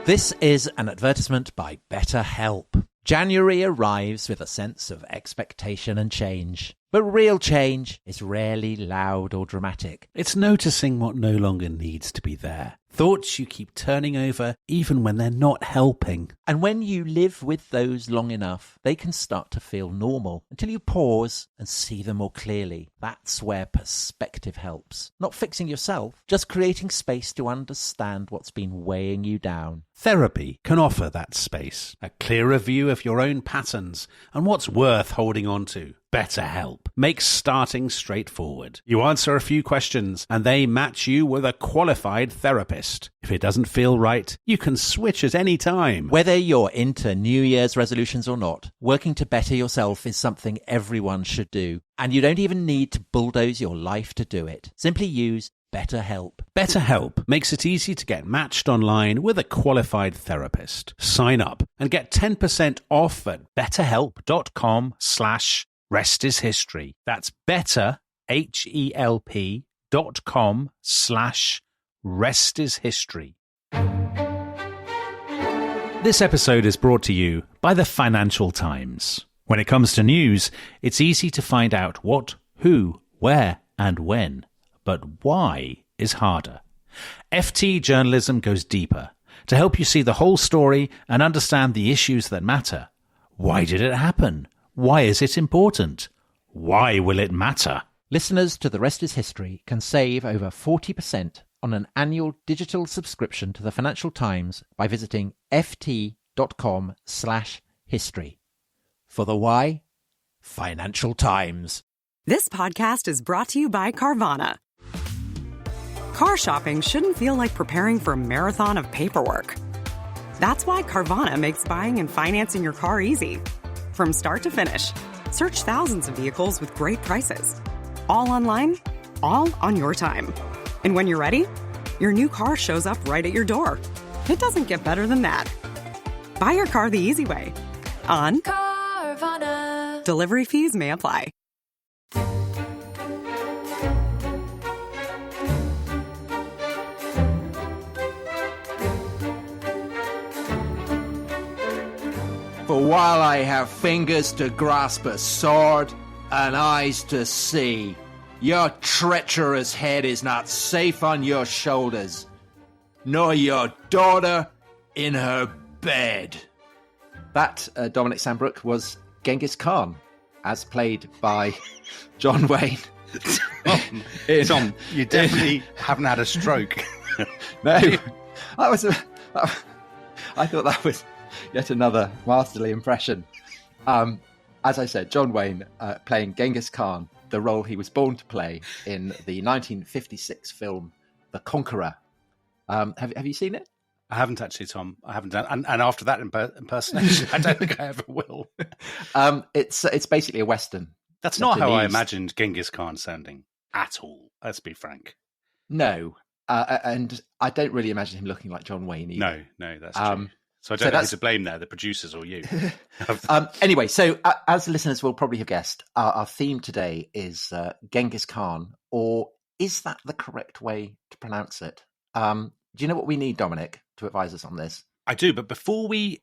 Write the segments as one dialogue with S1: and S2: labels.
S1: This is an advertisement by BetterHelp. January arrives with a sense of expectation and change. But real change is rarely loud or dramatic.
S2: It's noticing what no longer needs to be there. Thoughts you keep turning over even when they're not helping.
S1: And when you live with those long enough, they can start to feel normal until you pause and see them more clearly. That's where perspective helps. Not fixing yourself, just creating space to understand what's been weighing you down.
S2: Therapy can offer that space, a clearer view of your own patterns and what's worth holding on to. BetterHelp makes starting straightforward. You answer a few questions and they match you with a qualified therapist. If it doesn't feel right, you can switch at any time.
S1: Whether you're into New Year's resolutions or not, working to better yourself is something everyone should do. And you don't even need to bulldoze your life to do it. Simply use BetterHelp.
S2: BetterHelp makes it easy to get matched online with a qualified therapist. Sign up and get 10% off at betterhelp.com/restishistory. That's betterhelp.com/restishistory. This episode is brought to you by the Financial Times. When it comes to news, it's easy to find out what, who, where, and when. But why is harder. FT journalism goes deeper to help you see the whole story and understand the issues that matter. Why did it happen? Why is it important? Why will it matter?
S1: Listeners to The Rest is History can save over 40% on an annual digital subscription to the Financial Times by visiting ft.com/history. For the why, Financial Times.
S3: This podcast is brought to you by Carvana. Car shopping shouldn't feel like preparing for a marathon of paperwork. That's why Carvana makes buying and financing your car easy. From start to finish, search thousands of vehicles with great prices. All online, all on your time. And when you're ready, your new car shows up right at your door. It doesn't get better than that. Buy your car the easy way. On Carvana. Delivery fees may apply.
S1: For while I have fingers to grasp a sword and eyes to see, your treacherous head is not safe on your shoulders, nor your daughter in her bed. That, Dominic Sandbrook, was Genghis Khan, as played by John Wayne.
S2: Tom, you definitely haven't had a stroke.
S1: No, I thought that was yet another masterly impression. As I said, John Wayne playing Genghis Khan, the role he was born to play in the 1956 film The Conqueror. Have you seen it?
S2: I haven't actually, Tom. I haven't done, and after that impersonation, I don't think I ever will.
S1: It's basically a Western.
S2: That's not how I imagined Genghis Khan sounding at all. Let's be frank.
S1: No, and I don't really imagine him looking like John Wayne either.
S2: No, that's true. So I don't know who to blame there, the producers or you.
S1: Anyway, so as listeners will probably have guessed, our theme today is Genghis Khan, or is that the correct way to pronounce it? Do you know what we need, Dominic, to advise us on this?
S2: I do, but before we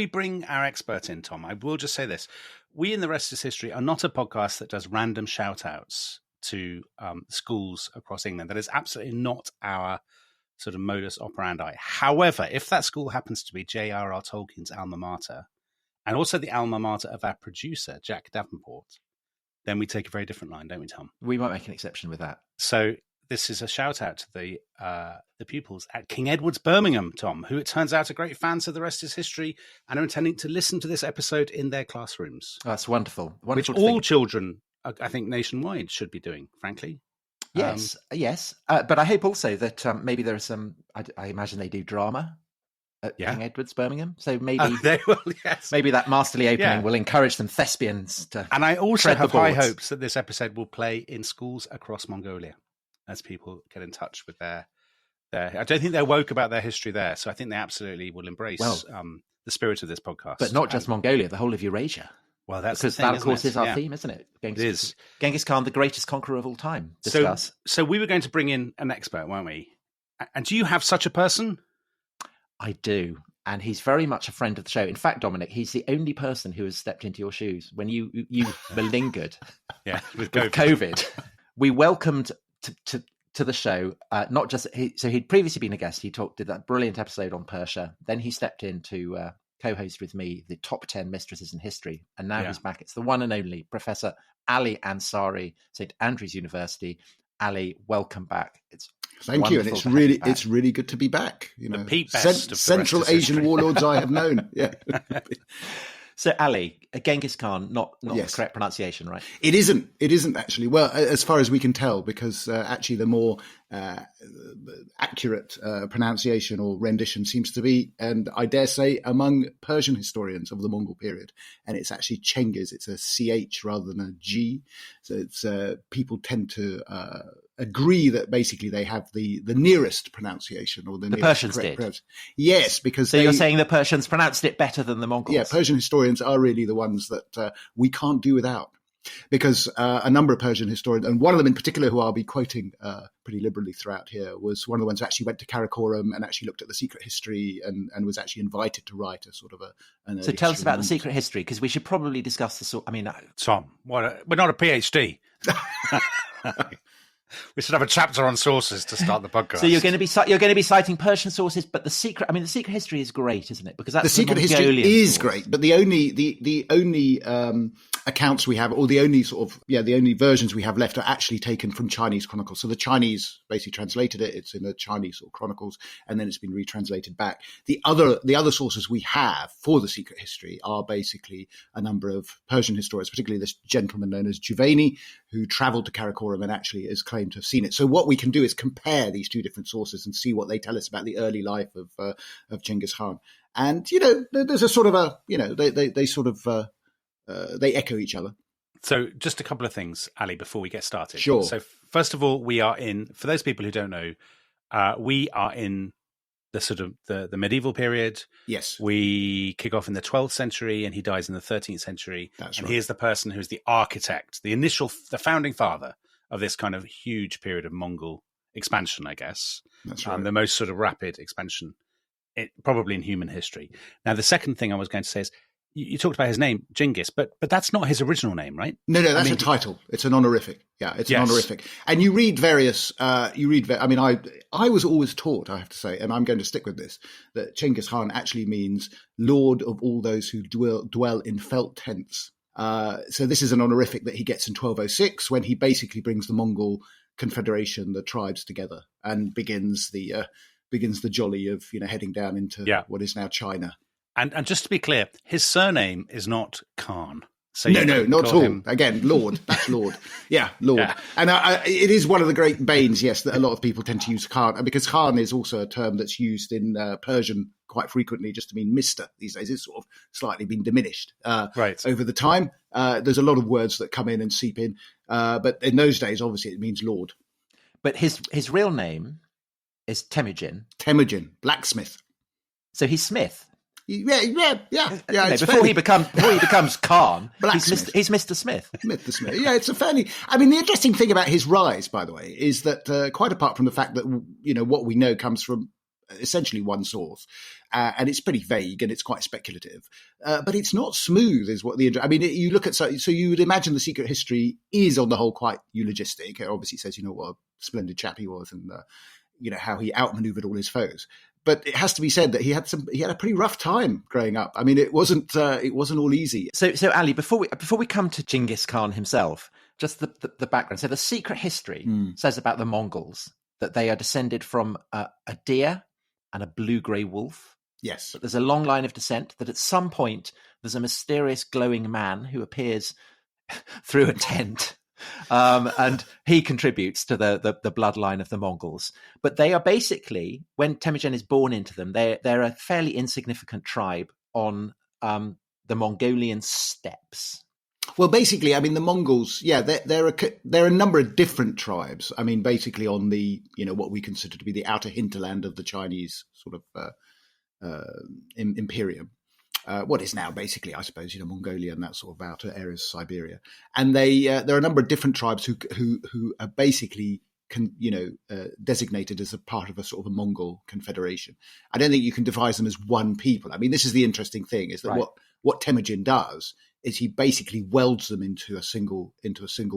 S2: bring our expert in, Tom, I will just say this. We in The Rest is History are not a podcast that does random shout-outs to schools across England. That is absolutely not our sort of modus operandi. However, if that school happens to be J.R.R. Tolkien's alma mater, and also the alma mater of our producer, Jack Davenport, then we take a very different line, don't we, Tom?
S1: We might make an exception with that.
S2: So this is a shout out to the pupils at King Edward's, Birmingham, Tom, who it turns out are great fans of The Rest is History and are intending to listen to this episode in their classrooms.
S1: Oh, that's wonderful.
S2: Which all children, I think, nationwide should be doing, frankly.
S1: Yes. But I hope also that maybe there are some, I imagine they do drama at King Edward's, Birmingham. So maybe
S2: they will, yes.
S1: Maybe that masterly opening will encourage some thespians to.
S2: And I also have high hopes that this episode will play in schools across Mongolia as people get in touch with their I don't think they're woke about their history there. So I think they absolutely will embrace the spirit of this podcast.
S1: But not just Mongolia, the whole of Eurasia.
S2: Well, that's
S1: because that, of course, is our theme, isn't it? Genghis Khan, the greatest conqueror of all time. Discuss.
S2: So we were going to bring in an expert, weren't we? And do you have such a person?
S1: I do. And he's very much a friend of the show. In fact, Dominic, he's the only person who has stepped into your shoes when you malingered
S2: with
S1: COVID. We welcomed to the show, not just so he'd previously been a guest. He did that brilliant episode on Persia. Then he stepped in to co-host with me the top 10 mistresses in history, and now he's back. It's the one and only Professor Ali Ansari, St Andrews University. Ali, welcome back.
S4: Thank you, and it's really good to be back. You know,
S2: the best of
S4: Central Asian warlords I have known. Yeah.
S1: So Ali, Genghis Khan, not
S4: yes.
S1: the correct pronunciation, right?
S4: It isn't actually. Well, as far as we can tell, because actually the more accurate pronunciation or rendition seems to be, and I dare say among Persian historians of the Mongol period, and it's actually Chengiz. It's a CH rather than a G. So it's people tend to agree that basically they have the nearest pronunciation, or the
S1: Persians did.
S4: Yes, because
S1: you're saying the Persians pronounced it better than the Mongols?
S4: Yeah, Persian historians are really the ones that we can't do without, because a number of Persian historians, and one of them in particular, who I'll be quoting pretty liberally throughout here, was one of the ones who actually went to Karakorum and actually looked at the secret history and was actually invited to write a sort of an.
S1: So tell us about the secret history, because we should probably discuss this. I mean,
S2: Tom, we're not a PhD. We should have a chapter on sources to start the podcast.
S1: So you're going to be citing Persian sources, but the secret history is great, isn't it? Because that's
S4: the secret history is great, but the only accounts we have, or the only versions we have left, are actually taken from Chinese chronicles. So the Chinese basically translated it; it's in the Chinese sort of chronicles, and then it's been retranslated back. The other sources we have for the secret history are basically a number of Persian historians, particularly this gentleman known as Juvayni, who travelled to Karakorum and actually is claimed to have seen it. So what we can do is compare these two different sources and see what they tell us about the early life of Genghis Khan. And there's a sort of they echo each other.
S2: So just a couple of things, Ali, before we get started.
S4: Sure.
S2: So first of all, for those people who don't know, we are in the sort of the medieval period.
S4: Yes.
S2: We kick off in the 12th century and he dies in the 13th century.
S4: That's
S2: and
S4: right.
S2: He's the person who's the architect, the founding father of this kind of huge period of Mongol expansion, I guess.
S4: That's right.
S2: The most sort of rapid expansion, probably in human history. Now, the second thing I was going to say is, you talked about his name, Genghis, but that's not his original name, right?
S4: No, that's a title. It's an honorific. Yeah, it's an honorific. And you read various. I was always taught, I have to say, and I'm going to stick with this, that Genghis Khan actually means Lord of all those who dwell in felt tents. So this is an honorific that he gets in 1206 when he basically brings the Mongol Confederation, the tribes, together and begins the jolly of heading down into what is now China.
S2: And just to be clear, his surname is not Khan. So
S4: no, not at all. Again, Lord. That's Lord. Yeah, Lord. Yeah. And it is one of the great banes, yes, that a lot of people tend to use Khan, because Khan is also a term that's used in Persian quite frequently just to mean Mr. these days. It's sort of slightly been diminished over the time. There's a lot of words that come in and seep in. But in those days, obviously, it means Lord.
S1: But his real name is Temujin.
S4: Temujin, blacksmith.
S1: So he's Smith.
S4: Yeah.
S1: Before he becomes Khan, he's Mr. Smith.
S4: Mr. Smith. Yeah, it's a fairly. I mean, the interesting thing about his rise, by the way, is that quite apart from the fact that what we know comes from essentially one source, and it's pretty vague and it's quite speculative, but it's not smooth, is what the. I mean, you look at so you would imagine the secret history is on the whole quite eulogistic. It obviously says what a splendid chap he was, and how he outmaneuvered all his foes. But it has to be said that he had a pretty rough time growing up. I mean, it wasn't all easy.
S1: So Ali, before we come to Genghis Khan himself, just the background. So the secret history says about the Mongols that they are descended from a deer and a blue-grey wolf.
S4: Yes.
S1: But there's a long line of descent, that at some point there's a mysterious glowing man who appears through a tent. And he contributes to the bloodline of the Mongols. But they are basically, when Temujin is born into them, they're a fairly insignificant tribe on the Mongolian steppes.
S4: Well, basically, I mean, the Mongols, there are a number of different tribes. I mean, basically on the, what we consider to be the outer hinterland of the Chinese sort of imperium. What is now basically, I suppose, Mongolia and that sort of outer areas of Siberia. And there are a number of different tribes who are basically designated as a part of a sort of a Mongol confederation. I don't think you can devise them as one people. I mean, this is the interesting thing, is that what Temujin does is he basically welds them into a single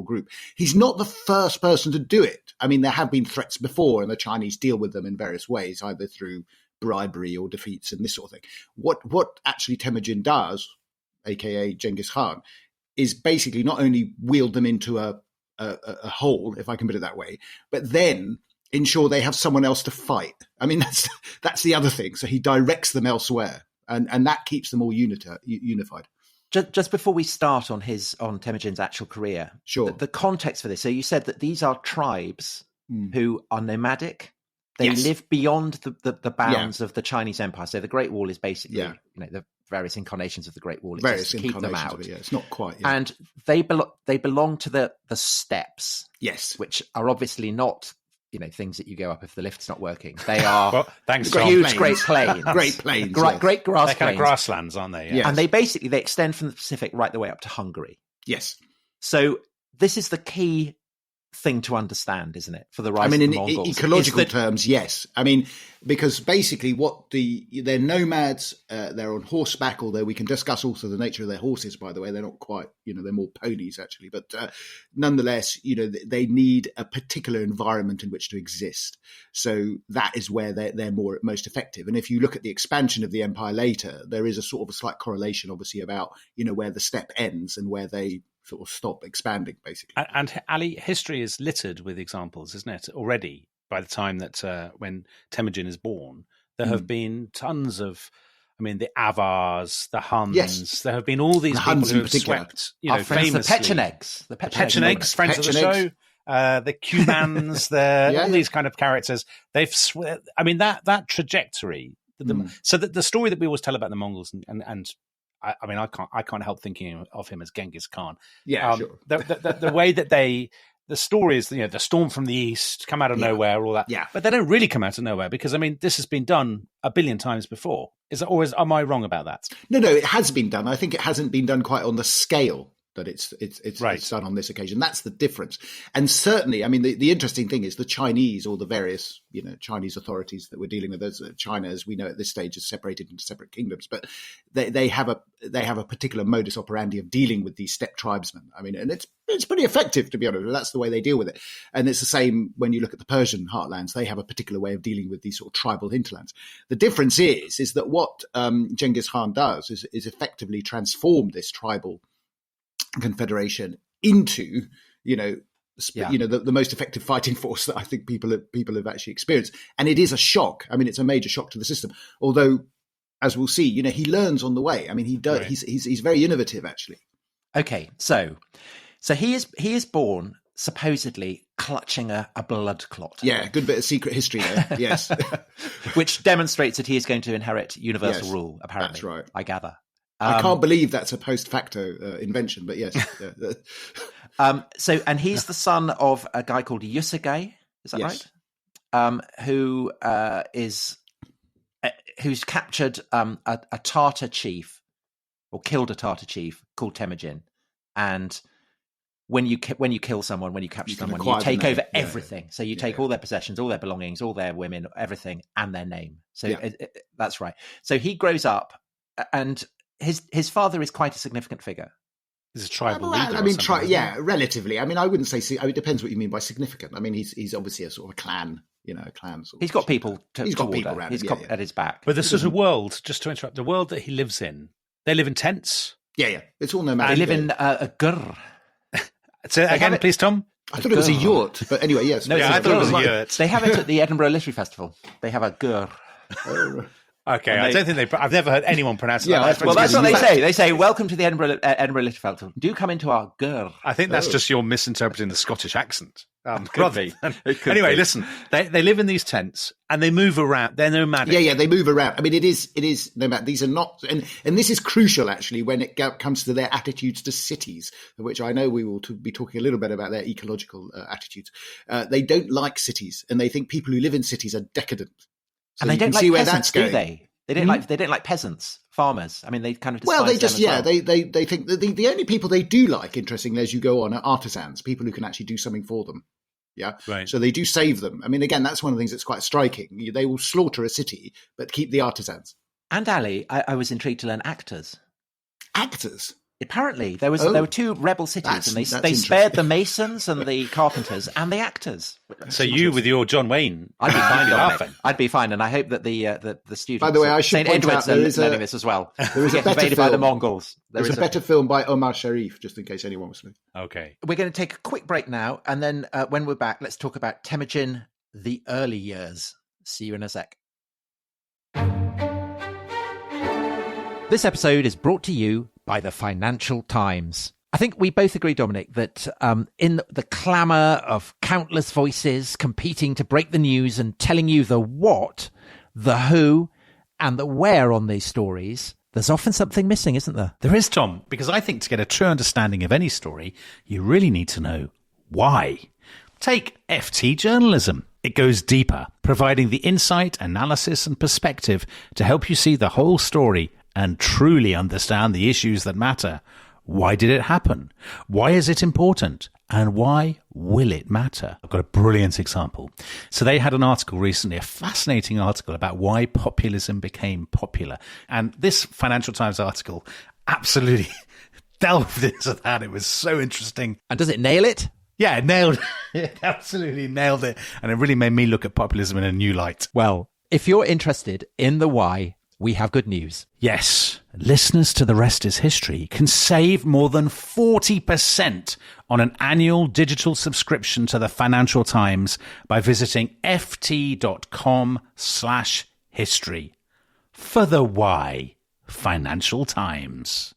S4: group. He's not the first person to do it. I mean, there have been threats before, and the Chinese deal with them in various ways, either through bribery or defeats and this sort of thing. What actually Temujin does, aka Genghis Khan, is basically not only wield them into a hole, if I can put it that way, but then ensure they have someone else to fight. I mean, that's the other thing. So he directs them elsewhere, and that keeps them all unified.
S5: Just before we start on Temujin's actual career,
S4: sure.
S5: The context for this. So you said that these are tribes who are nomadic. They live beyond the bounds of the Chinese Empire. So the Great Wall is basically, the various incarnations of the Great Wall.
S4: Various
S5: to keep them out.
S4: It's not quite.
S5: And they belong to the steppes.
S4: Yes,
S5: which are obviously not things that you go up if the lift's not working. They are
S2: thanks,
S5: huge, great plains,
S4: great plains,
S5: great grass.
S2: They're kind of grasslands, aren't they?
S5: Yeah. And they extend from the Pacific right the way up to Hungary.
S4: Yes.
S5: So this is the key thing to understand, isn't it, for the rise of the Mongols?
S4: In ecological terms, yes. I mean, because basically they're nomads, they're on horseback, although we can discuss also the nature of their horses, by the way. They're not quite, they're more ponies actually, but nonetheless, they need a particular environment in which to exist. So that is where they're most effective. And if you look at the expansion of the empire later, there is a sort of a slight correlation, obviously, about, where the steppe ends and where they sort of stop expanding, basically.
S2: And Ali, history is littered with examples, isn't it? Already, by the time that when Temujin is born, there have been tons of, the Avars, the Huns. Yes. There have been all these people who have swept,
S5: our friends,
S2: famously.
S5: The Pechenegs,
S2: friends of the show. The Cumans, all these kind of characters. They've, that trajectory. So that the story that we always tell about the Mongols and I can't help thinking of him as Genghis Khan.
S4: Yeah, sure.
S2: The way that the story is, the storm from the east, come out of nowhere, all that.
S4: Yeah.
S2: But they don't really come out of nowhere because, this has been done a billion times before. Am I wrong about that?
S4: No, it has been done. I think it hasn't been done quite on the scale that it's done on this occasion. That's the difference. And certainly, the interesting thing is the Chinese, or the various, Chinese authorities that we're dealing with, as China, as we know at this stage, is separated into separate kingdoms, but they have a particular modus operandi of dealing with these steppe tribesmen. And it's pretty effective, to be honest. That's the way they deal with it. And it's the same when you look at the Persian heartlands. They have a particular way of dealing with these sort of tribal hinterlands. The difference is that what Genghis Khan does is effectively transform this tribal confederation into, the most effective fighting force that I think people have actually experienced. And it is a shock. It's a major shock to the system. Although, as we'll see, he learns on the way. He does. Right. He's very innovative, actually.
S5: Okay, so he is born supposedly clutching a blood clot.
S4: Yeah, good bit of secret history there. Yes,
S5: which demonstrates that he is going to inherit universal rule. Apparently,
S4: that's right.
S5: I gather.
S4: I can't believe that's a post facto invention, but yes.
S5: And he's the son of a guy called Yusugay, is that right? Who's captured a Tartar chief, or killed a Tartar chief called Temujin. And when you kill someone, when you capture someone, you take over everything. So you take all their possessions, all their belongings, all their women, everything, and their name. So that's right. So he grows up, and his father is quite a significant figure.
S2: He's a tribal leader.
S4: Relatively. I wouldn't say. It depends what you mean by significant. He's obviously a sort of a clan. A clan.
S5: He's got people. He's got
S4: people
S5: around.
S4: He's
S5: got at his back.
S2: But this is a world. Just to interrupt, the world that he lives in. They live in tents.
S4: Yeah. It's all nomadic.
S5: They live in a gur.
S2: Say that again, please, Tom.
S4: I thought it was a yurt, but anyway, yes.
S2: No, I thought it was a yurt.
S5: They have it at the Edinburgh Literary Festival. They have a gur.
S2: Okay, I don't think I've never heard anyone pronounce it.
S5: That's what they say. They say, "Welcome to the Edinburgh Literary Festival. Do come into our gur."
S2: I think that's just your misinterpreting the Scottish accent. Anyway, listen. They live in these tents and they move around. They're nomadic.
S4: Yeah, they move around. It is nomadic. These are not, and this is crucial actually when it comes to their attitudes to cities, which I know we will be talking a little bit about their ecological attitudes. They don't like cities, and they think people who live in cities are decadent. So
S5: and they don't like peasants, do they? They don't like peasants, farmers. They kind of despise
S4: they think that the only people they do like, interestingly, as you go on, are artisans, people who can actually do something for them. Yeah.
S2: Right.
S4: So they do save them. I mean, again, that's one of the things that's quite striking. They will slaughter a city, but keep the artisans.
S5: And Ali, I was intrigued to learn actors.
S4: Actors?
S5: Apparently, there were two rebel cities, and they spared the masons and the carpenters and the actors.
S2: So you, with your John Wayne,
S5: I'd be fine laughing. I'd be fine, and I hope that the students.
S4: By the way, I should
S5: St.
S4: point
S5: Edward's
S4: out
S5: are learning this as well.
S4: There is a better
S5: invaded
S4: film
S5: by the Mongols.
S4: There's a better film by Omar Sharif, just in case anyone was listening.
S2: Okay,
S5: we're going to take a quick break now, and then when we're back, let's talk about Temujin, the early years. See you in a sec. This episode is brought to you by the Financial Times. I think we both agree, Dominic, that in the clamour of countless voices competing to break the news and telling you the what, the who, and the where on these stories, there's often something missing, isn't there?
S2: There is, Tom, because I think to get a true understanding of any story, you really need to know why. Take FT journalism. It goes deeper, providing the insight, analysis, and perspective to help you see the whole story and truly understand the issues that matter. Why did it happen? Why is it important? And why will it matter? I've got a brilliant example. So they had an article recently, a fascinating article about why populism became popular. And this Financial Times article absolutely delved into that. It was so interesting.
S5: And does it nail it?
S2: Yeah, it nailed it. Absolutely nailed it. And it really made me look at populism in a new light.
S5: Well, if you're interested in the why, we have good news.
S2: Yes, listeners to The Rest is History can save more than 40% on an annual digital subscription to the Financial Times by visiting ft.com/history. For the why, Financial Times.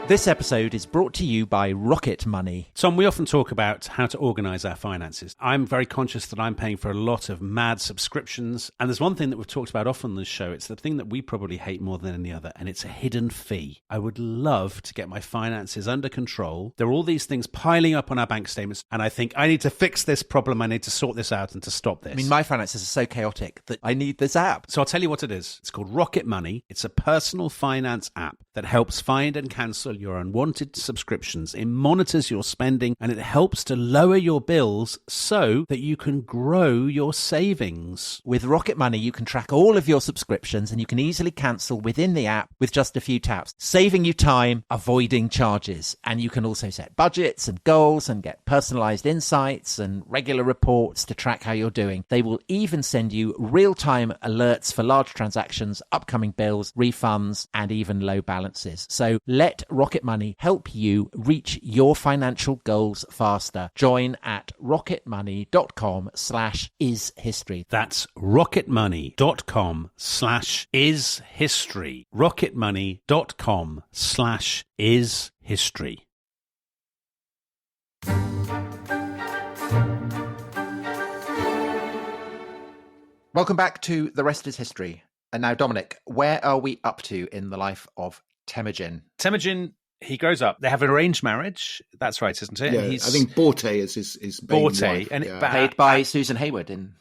S5: This episode is brought to you by Rocket Money.
S2: Tom, we often talk about how to organise our finances. I'm very conscious that I'm paying for a lot of mad subscriptions. And there's one thing that we've talked about often on this show. It's the thing that we probably hate more than any other, and it's a hidden fee. I would love to get my finances under control. There are all these things piling up on our bank statements, and I think I need to fix this problem. I need to sort this out and to stop this.
S5: I mean, my finances are so chaotic that I need this app.
S2: So I'll tell you what it is. It's called Rocket Money. It's a personal finance app that helps find and cancel your unwanted subscriptions. It monitors your spending and it helps to lower your bills so that you can grow your savings.
S5: With Rocket Money, you can track all of your subscriptions and you can easily cancel within the app with just a few taps, saving you time, avoiding charges. And you can also set budgets and goals and get personalized insights and regular reports to track how you're doing. They will even send you real-time alerts for large transactions, upcoming bills, refunds, and even low balances. So let Rocket Money help you reach your financial goals faster. Join at rocketmoney.com/ishistory.
S2: That's rocketmoney.com/ishistory. rocketmoney.com/ishistory.
S5: Welcome back to The Rest is History. And now, Dominic, where are we up to in the life of Temujin?
S2: Temujin, he grows up. They have an arranged marriage. That's right, isn't it?
S4: Yeah, I think Borte is his main wife.
S2: And
S4: yeah.
S5: Played by Susan Hayward in.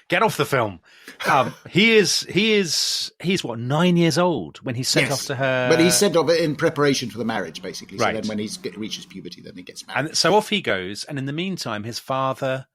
S2: Get off the film. He's what, 9 years old when he's sent off to her.
S4: But he's sent off in preparation for the marriage, basically. So
S2: right.
S4: then when he reaches puberty, then he gets married.
S2: And so off he goes. And in the meantime, his father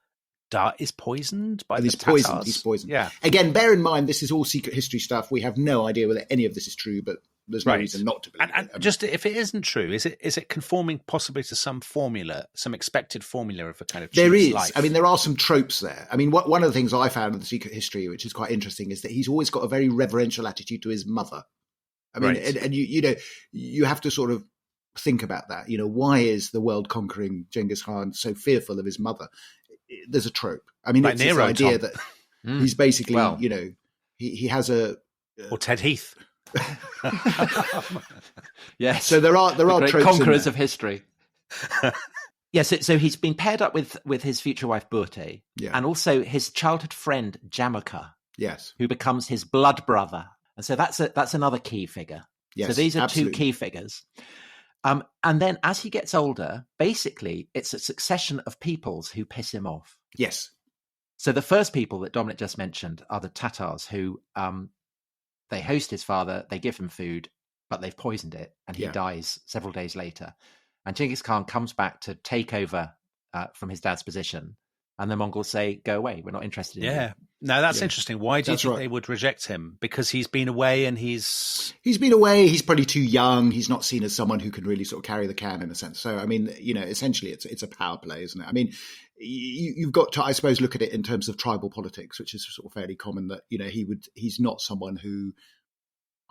S2: is poisoned by the Tatars.
S4: He's poisoned.
S2: Yeah.
S4: Again, bear in mind, this is all secret history stuff. We have no idea whether any of this is true, but there's no reason not to believe it.
S2: Just if it isn't true, is it conforming possibly to some formula, some expected formula of a kind of
S4: there is
S2: life?
S4: I mean, there are some tropes there. I mean, one of the things I found in the secret history, which is quite interesting, is that he's always got a very reverential attitude to his mother. I mean,
S2: right.
S4: and you have to sort of think about that. Why is the world conquering Genghis Khan so fearful of his mother? There's a trope. I mean, it's
S2: Nero,
S4: this idea
S2: Tom.
S4: that he's basically, he has a
S2: or Ted Heath.
S5: Yes.
S4: So there are
S5: great
S4: tropes
S5: conquerors of history. Yes. So he's been paired up with his future wife Borte, and also his childhood friend Jamaica.
S4: Yes.
S5: Who becomes his blood brother, and so that's another key figure.
S4: Yes.
S5: So these are
S4: absolutely.
S5: two key figures. And then as he gets older, basically it's a succession of peoples who piss him off.
S4: Yes.
S5: So the first people that Dominic just mentioned are the Tatars, who they host his father, they give him food, but they've poisoned it, and he dies several days later. And Genghis Khan comes back to take over from his dad's position. And the Mongols say, go away. We're not interested in you.
S2: No, that's interesting. Why do you think they would reject him? Because he's been away and he's
S4: been away. He's probably too young. He's not seen as someone who can really sort of carry the can in a sense. So, I mean, essentially it's a power play, isn't it? I mean, you've got to, I suppose, look at it in terms of tribal politics, which is sort of fairly common that, he's not someone who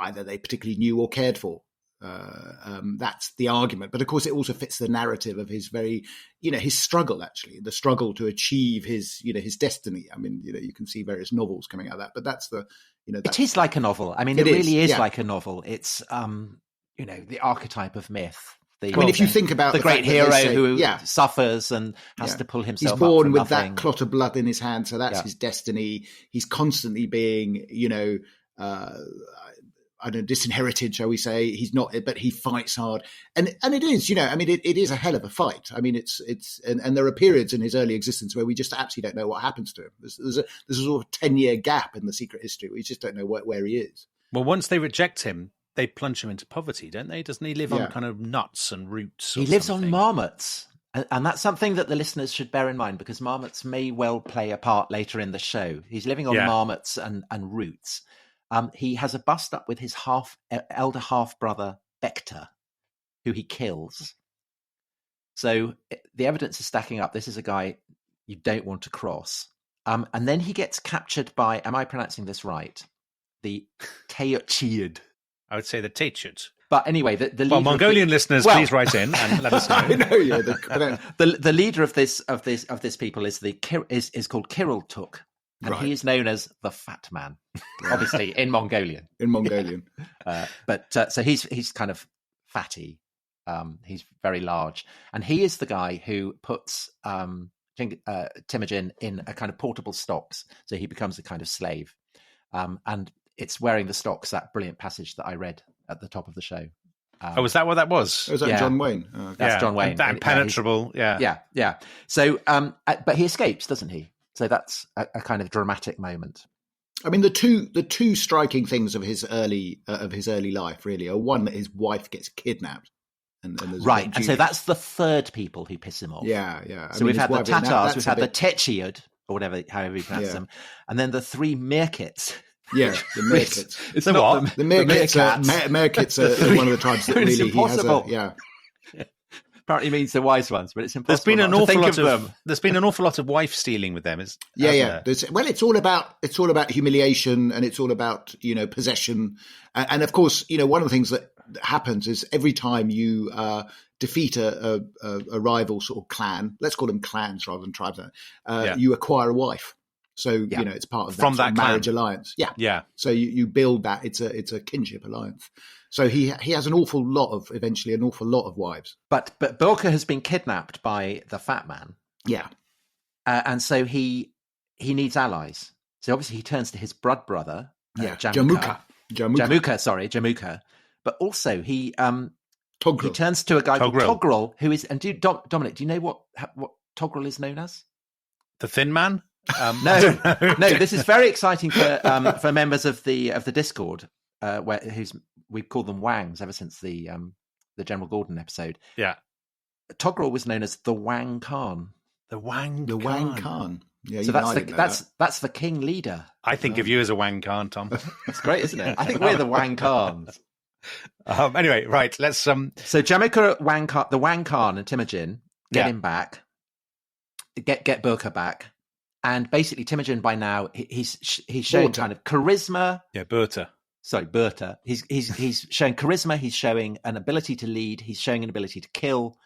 S4: either they particularly knew or cared for. That's the argument. But of course, it also fits the narrative of his very, his struggle, actually, the struggle to achieve his destiny. I mean, you can see various novels coming out of that, but that's the,
S5: it is like a novel. I mean, it really is like a novel. It's, the archetype of myth.
S4: If you think about
S5: the great hero who suffers and has to pull himself up.
S4: He's born with
S5: nothing.
S4: That clot of blood in his hand. So that's his destiny. He's constantly being, disinherited, shall we say. He's not, but he fights hard. And it is, it is a hell of a fight. I mean, and there are periods in his early existence where we just absolutely don't know what happens to him. There's a sort of 10-year gap in the secret history. We just don't know where he is.
S2: Well, once they reject him, they plunge him into poverty, don't they? Doesn't he live on kind of nuts and roots?
S5: He lives on marmots. And that's something that the listeners should bear in mind, because marmots may well play a part later in the show. He's living on marmots and roots. He has a bust up with his elder half-brother, Bector, who he kills. So the evidence is stacking up. This is a guy you don't want to cross. And then he gets captured by, am I pronouncing this right? The Temujin.
S2: I would say the Temujin.
S5: But anyway, the leader
S2: Mongolian listeners, please write in and let us know.
S4: I know,
S5: the leader of this people is is called Kirill Tuk. And he is known as the Fat Man, obviously in Mongolian. So he's kind of fatty. He's very large, and he is the guy who puts Temujin in a kind of portable stocks, so he becomes a kind of slave. And it's wearing the stocks, that brilliant passage that I read at the top of the show.
S2: Was that what that was?
S4: Was that John Wayne?
S5: That's John Wayne.
S2: That impenetrable,
S5: yeah. So, but he escapes, doesn't he? So that's a kind of dramatic moment.
S4: I mean, the two striking things of his early life really are, one, that his wife gets kidnapped, and
S5: so that's the third people who piss him off.
S4: Yeah.
S5: So we've had the Tatars, we've had the Temujin, or however you pronounce them, and then the three Meerkats.
S4: Yeah, the Meerkats.
S5: It's not
S4: the Meerkats. Meerkats are one of the tribes that really
S5: impossible.
S4: He has
S5: Apparently means the wise ones, but it's impossible.
S2: There's been an awful lot of wife stealing with them.
S4: It's all about humiliation, and it's all about possession, and of course one of the things that happens is every time you defeat a rival sort of clan, let's call them clans rather than tribes, you acquire a wife. So it's part of that marriage alliance. Yeah. So you build that. It's a kinship alliance. So he has an awful lot of wives.
S5: But Burka has been kidnapped by the Fat Man.
S4: Yeah.
S5: And so he needs allies. So obviously he turns to his brother.
S4: Jamuka.
S5: But also he turns to a guy
S2: Togrul.
S5: called Togrul, who is. And Dominic, do you know what Togrul is known as?
S2: The Thin Man.
S5: No. This is very exciting for members of the Discord, we've called them Wangs ever since the General Gordon episode.
S2: Yeah,
S5: Togrul was known as the Wang Khan.
S2: The Wang
S4: Khan. Yeah,
S5: so that's the king leader.
S2: I think of you as a Wang Khan, Tom.
S5: That's great, isn't it? I think we're the Wang Khans.
S2: Anyway, right. Let's. So
S5: Jamuka, the Wang Khan and Temujin get him back. Get Burka back. And basically, Temujin by now he's showing kind of charisma.
S2: Yeah, Berta.
S5: Sorry, Berta. He's showing charisma. He's showing an ability to lead. He's showing an ability to kill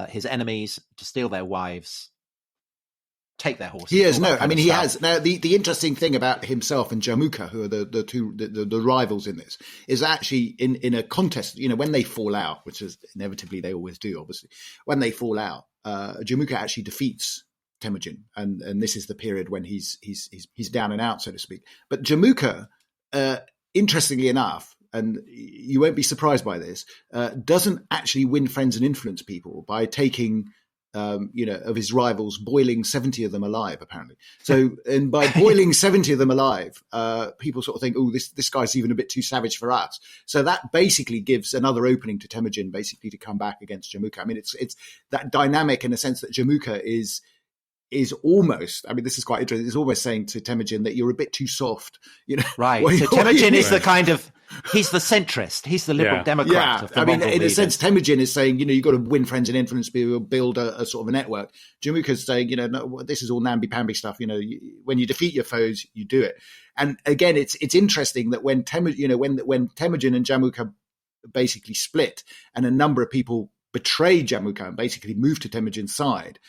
S5: his enemies, to steal their wives, take their horses.
S4: He is he has. Now, the interesting thing about himself and Jamuka, who are the rivals in this, is actually in a contest. When they fall out, which is inevitably they always do. Obviously, when they fall out, Jamuka actually defeats Temujin, and this is the period when he's down and out, so to speak. But Jamuka, interestingly enough, and you won't be surprised by this, doesn't actually win friends and influence people by taking of his rivals, boiling 70 of them alive, apparently. So, and by boiling 70 of them alive, people sort of think, oh, this guy's even a bit too savage for us. So that basically gives another opening to Temujin, basically, to come back against Jamuka. I mean, it's that dynamic in a sense that Jamuka is almost, I mean, this is quite interesting. It's almost saying to Temujin that you're a bit too soft,
S5: Right. So Temujin is the kind of, he's the centrist. He's the liberal Democrat. Of the Mongol
S4: in
S5: leaders.
S4: a sense, Temujin is saying, you've got to win friends and influence people, build a sort of a network. Jamuka's saying, no, this is all namby-pamby stuff. When you defeat your foes, you do it. And again, it's interesting that when when Temujin and Jamuka basically split, and a number of people betrayed Jamuka and basically moved to Temujin's side,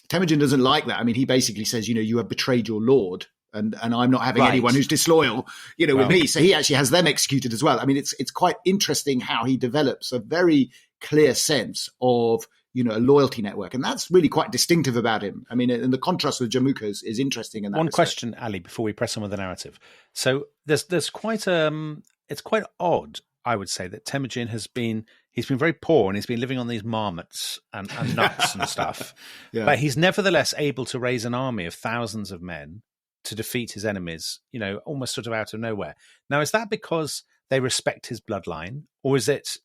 S4: Temujin doesn't like that. I mean, he basically says, you have betrayed your lord, and I'm not having anyone who's disloyal, with me. So he actually has them executed as well. I mean, it's quite interesting how he develops a very clear sense of, a loyalty network. And that's really quite distinctive about him. I mean, and the contrast with Jamuka is interesting in that respect.
S2: Question, Ali, before we press on with the narrative. So there's quite it's quite odd, I would say, that Temujin he's been very poor and he's been living on these marmots and nuts and stuff. Yeah. But he's nevertheless able to raise an army of thousands of men to defeat his enemies, almost sort of out of nowhere. Now, is that because they respect his bloodline, or is it,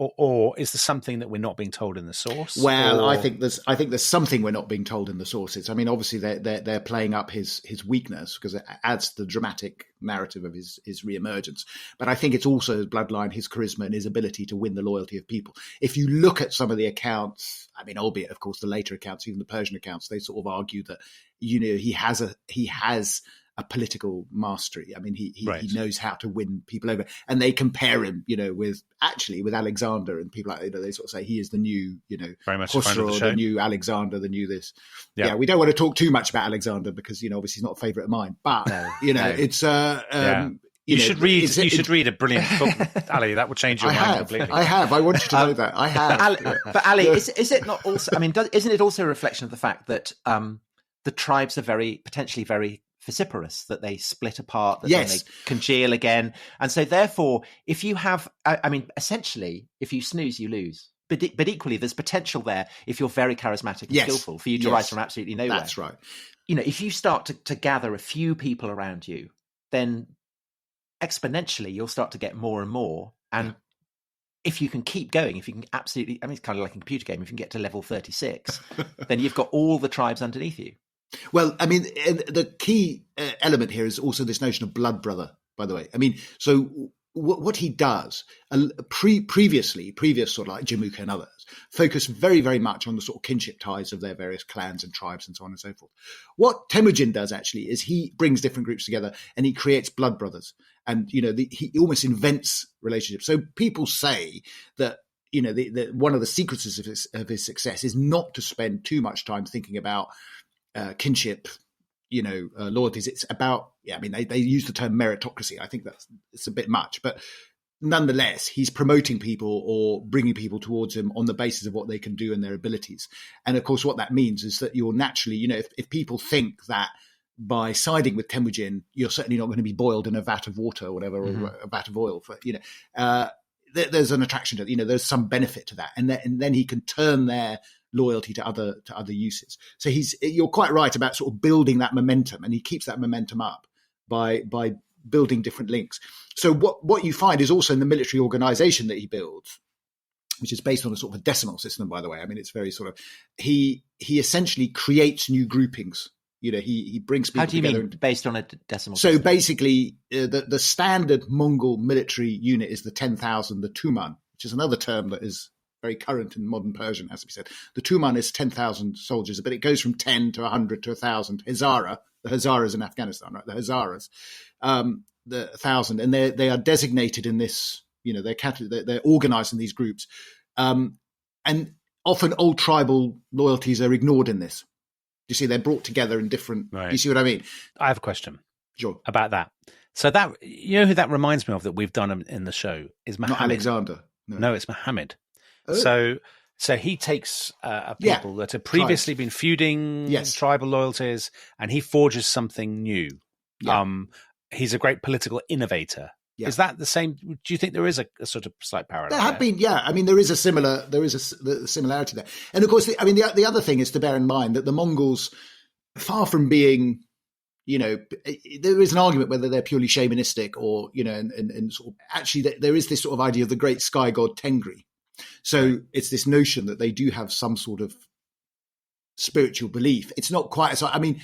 S2: or is there something that we're not being told in the source?
S4: Well, I think there's something we're not being told in the sources. I mean, obviously they're playing up his weakness because it adds to the dramatic narrative of his reemergence. But I think it's also his bloodline, his charisma, and his ability to win the loyalty of people. If you look at some of the accounts, I mean, albeit of course the later accounts, even the Persian accounts, they sort of argue that he has a political mastery. I mean, he knows how to win people over, and they compare him, with Alexander and people like that. They sort of say he is the new,
S2: very much the
S4: new Alexander, the new this. Yeah, we don't want to talk too much about Alexander because obviously he's not a favourite of mine. But it's
S2: You should read a brilliant book, Ali. That would change your mind completely.
S4: I want you to know that. I have.
S5: But Ali, is it not also? I mean, isn't it also a reflection of the fact that the tribes are potentially very vociferous, that they split apart, that then they congeal again, and so therefore, if you have, essentially, if you snooze, you lose. But equally, there's potential there if you're very charismatic and skillful for you to rise from absolutely nowhere.
S4: That's right.
S5: If you start to gather a few people around you, then exponentially you'll start to get more and more. And if you can keep going, if you can absolutely, it's kind of like a computer game. If you can get to level 36, then you've got all the tribes underneath you.
S4: Well, I mean, the key element here is also this notion of blood brother, by the way. I mean, so what he does, previous sort of like Jamuka and others, focus very, very much on the sort of kinship ties of their various clans and tribes and so on and so forth. What Temujin does actually is he brings different groups together and he creates blood brothers. And, he almost invents relationships. So people say that, one of the secrets of his success is not to spend too much time thinking about kinship, loyalties. It's about, they use the term meritocracy. I think it's a bit much, but nonetheless, he's promoting people or bringing people towards him on the basis of what they can do and their abilities. And of course, what that means is that you're naturally, if people think that by siding with Temujin, you're certainly not going to be boiled in a vat of water or whatever, or a vat of oil for, there's an attraction to it. There's some benefit to that. And then he can turn their loyalty to other uses. So you're quite right about sort of building that momentum, and he keeps that momentum up by building different links. So what you find is also in the military organization that he builds, which is based on a sort of a decimal system, by the way. I mean, it's very sort of, he essentially creates new groupings. He brings people together. How do you
S5: mean based on a decimal
S4: system?
S5: system?
S4: So basically, the standard Mongol military unit is the 10,000, the Tuman, which is another term that is very current in modern Persian, has to be said. The Tuman is 10,000 soldiers, but it goes from 10 to 100 to 1,000. The Hazaras in Afghanistan, right? The Hazaras, the 1,000, and they are designated in this. They're organized in these groups, and often old tribal loyalties are ignored in this. You see, they're brought together in different. Right. You see what I mean?
S2: I have a question.
S4: Sure.
S2: About that. So that who that reminds me of that we've done in the show is Muhammad.
S4: Not Alexander.
S2: No, it's Muhammad. Oh. So he takes people that have previously been feuding tribal loyalties, and he forges something new. Yeah. He's a great political innovator.
S4: Yeah.
S2: Is that the same? Do you think there is a sort of slight parallel?
S4: There have been, yeah. I mean, there is a similarity there. And of course, the other thing is to bear in mind that the Mongols, far from being, there is an argument whether they're purely shamanistic or, and sort of, actually there is this sort of idea of the great sky god Tengri. So it's this notion that they do have some sort of spiritual belief. It's not quite so. I mean,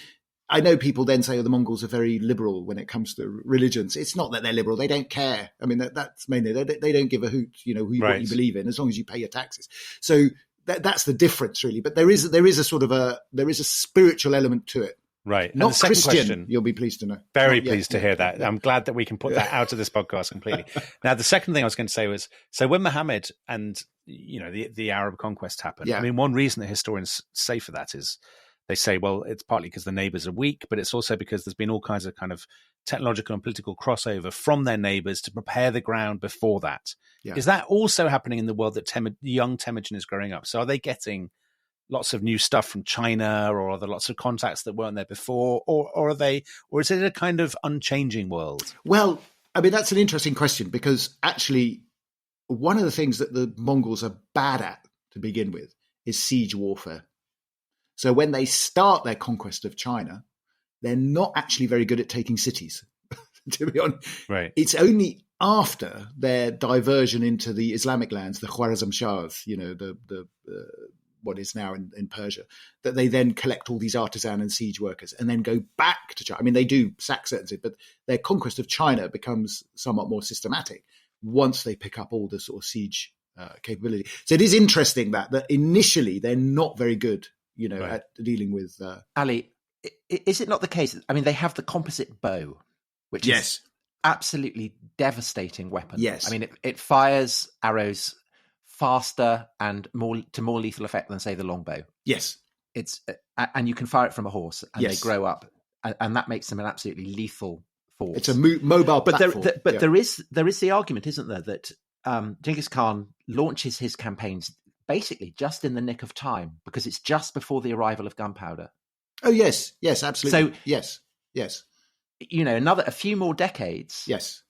S4: I know people then say, the Mongols are very liberal when it comes to religions. It's not that they're liberal. They don't care. I mean, that's mainly, they don't give a hoot, what you believe in, as long as you pay your taxes. So that's the difference, really. But there is a sort of there is a spiritual element to it.
S2: Right.
S4: Not
S2: and the second
S4: Christian,
S2: question,
S4: you'll be pleased to know.
S2: Very pleased to hear that. I'm glad that we can put that out of this podcast completely. Now, the second thing I was going to say was, so when Muhammad and, the Arab conquest happened, I mean, one reason that historians say for that is they say, well, it's partly because the neighbors are weak, but it's also because there's been all kinds of kind of technological and political crossover from their neighbors to prepare the ground before that. Yeah. Is that also happening in the world that young Temujin is growing up? So are they getting lots of new stuff from China, or are there lots of contacts that weren't there before, or is it a kind of unchanging world?
S4: Well, I mean, that's an interesting question, because actually one of the things that the Mongols are bad at to begin with is siege warfare. So when they start their conquest of China, they're not actually very good at taking cities, to be honest.
S2: Right.
S4: It's only after their diversion into the Islamic lands, the Khwarezm Shahs, the what is now in Persia, that they then collect all these artisan and siege workers and then go back to China. I mean, they do sack certain cities, but their conquest of China becomes somewhat more systematic once they pick up all the sort of siege capability. So it is interesting that initially they're not very good, at dealing with...
S5: Ali, is it not the case? I mean, they have the composite bow, which is absolutely devastating weapon.
S4: Yes.
S5: I mean, it fires arrows faster and to more lethal effect than, say, the longbow.
S4: Yes.
S5: It's and you can fire it from a horse, and they grow up, and that makes them an absolutely lethal force.
S4: It's a mobile platform.
S5: But there is the argument, isn't there, that Genghis Khan launches his campaigns basically just in the nick of time, because it's just before the arrival of gunpowder.
S4: Oh yes, absolutely. So yes.
S5: A few more decades.
S4: Yes,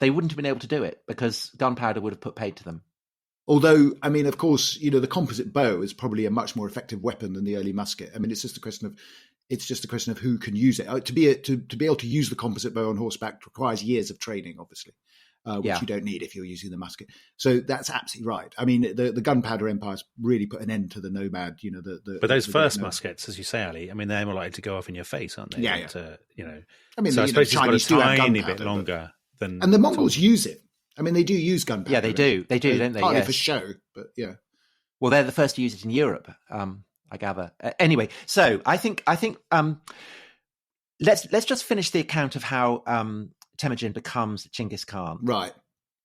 S5: they wouldn't have been able to do it because gunpowder would have put paid to them.
S4: Although, I mean, of course, the composite bow is probably a much more effective weapon than the early musket. I mean, it's just a question of who can use it. To be able to use the composite bow on horseback requires years of training, obviously, which you don't need if you're using the musket. So that's absolutely right. I mean, the gunpowder empires really put an end to the nomad.
S2: But those first muskets, as you say, Ali, I mean, they're more likely to go off in your face, aren't they?
S4: Yeah.
S2: I mean, so I suppose it's got a tiny bit longer than.
S4: And the Mongols use it. I mean, they do use gunpowder.
S5: Yeah, they do. They do, don't they?
S4: Partly for show, but yeah.
S5: Well, they're the first to use it in Europe, I gather. Anyway, so I think let's just finish the account of how Temujin becomes Genghis Khan.
S4: Right.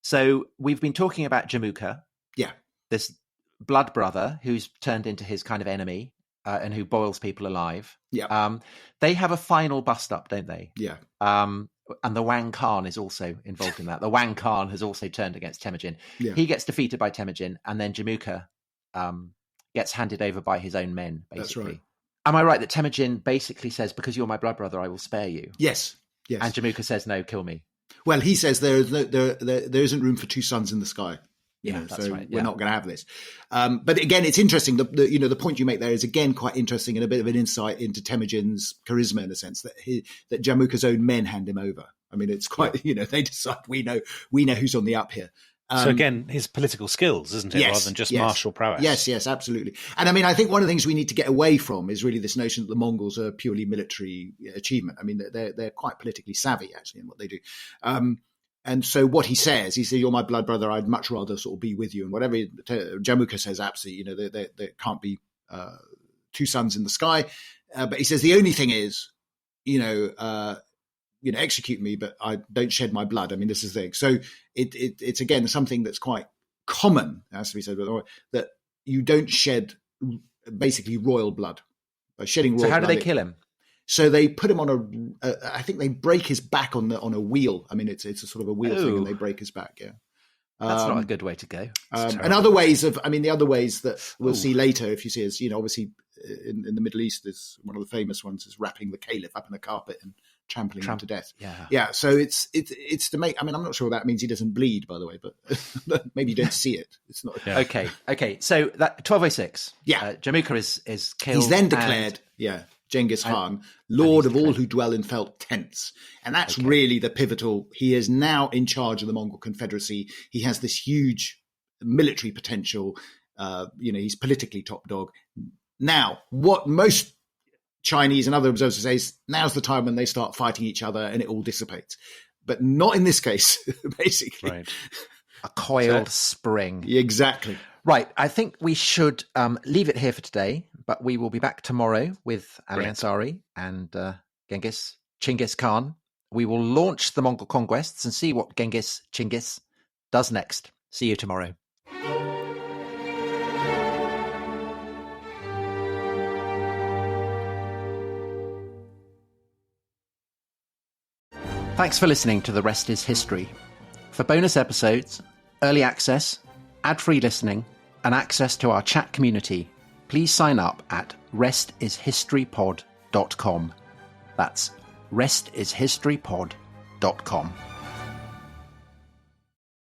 S5: So we've been talking about Jamuka.
S4: Yeah.
S5: This blood brother who's turned into his kind of enemy and who boils people alive.
S4: Yeah.
S5: They have a final bust up, don't they?
S4: Yeah.
S5: And the Wang Khan is also involved in that. The Wang Khan has also turned against Temujin.
S4: Yeah.
S5: He gets defeated by Temujin, and then Jamuka gets handed over by his own men, basically.
S4: That's right.
S5: Am I right that Temujin basically says, because you're my blood brother, I will spare you?
S4: Yes.
S5: And Jamuka says, no, kill me.
S4: Well, he says there isn't room for two suns in the sky.
S5: That's right.
S4: We're not going to have this. But again, it's interesting. The point you make there is again quite interesting and a bit of an insight into Temujin's charisma in a sense that Jamuka's own men hand him over. I mean, it's quite they decide we know who's on the up here.
S2: So again, his political skills, isn't it, rather than just martial prowess?
S4: Yes, absolutely. And I mean, I think one of the things we need to get away from is really this notion that the Mongols are purely military achievement. I mean, they're quite politically savvy actually in what they do. And so what he says, you're my blood brother, I'd much rather sort of be with you. And whatever Jamuka says, absolutely, there can't be two suns in the sky. But he says the only thing is, execute me, but I don't shed my blood. I mean, this is the thing. So it's again, something that's quite common, as to be said, that you don't shed basically royal blood. By shedding royal blood.
S5: So how do they kill him?
S4: So they put him on I think they break his back on a wheel. I mean, it's a sort of a wheel thing, and they break his back. Yeah,
S5: that's not a good way to go.
S4: And the other ways that we'll see later, if you see, is obviously in the Middle East is one of the famous ones is wrapping the caliph up in a carpet and trampling him to death. Yeah. So it's to make. I mean, I'm not sure that means he doesn't bleed, by the way, but maybe you don't see it. It's not.
S5: Yeah. Okay. So that 1206.
S4: Yeah.
S5: Jamukha is killed.
S4: He's then declared. Genghis Khan, lord of all who dwell in felt tents. And that's really the pivotal. He is now in charge of the Mongol Confederacy. He has this huge military potential. He's politically top dog. Now, what most Chinese and other observers say is now's the time when they start fighting each other and it all dissipates. But not in this case, basically.
S5: Right. A coiled spring.
S4: Exactly.
S5: Right. I think we should leave it here for today, but we will be back tomorrow with Ali Ansari and Genghis Khan. We will launch the Mongol conquests and see what Chinggis does next. See you tomorrow. Thanks for listening to The Rest is History. For bonus episodes, early access, ad-free listening, and access to our chat community, please sign up at restishistorypod.com. That's restishistorypod.com.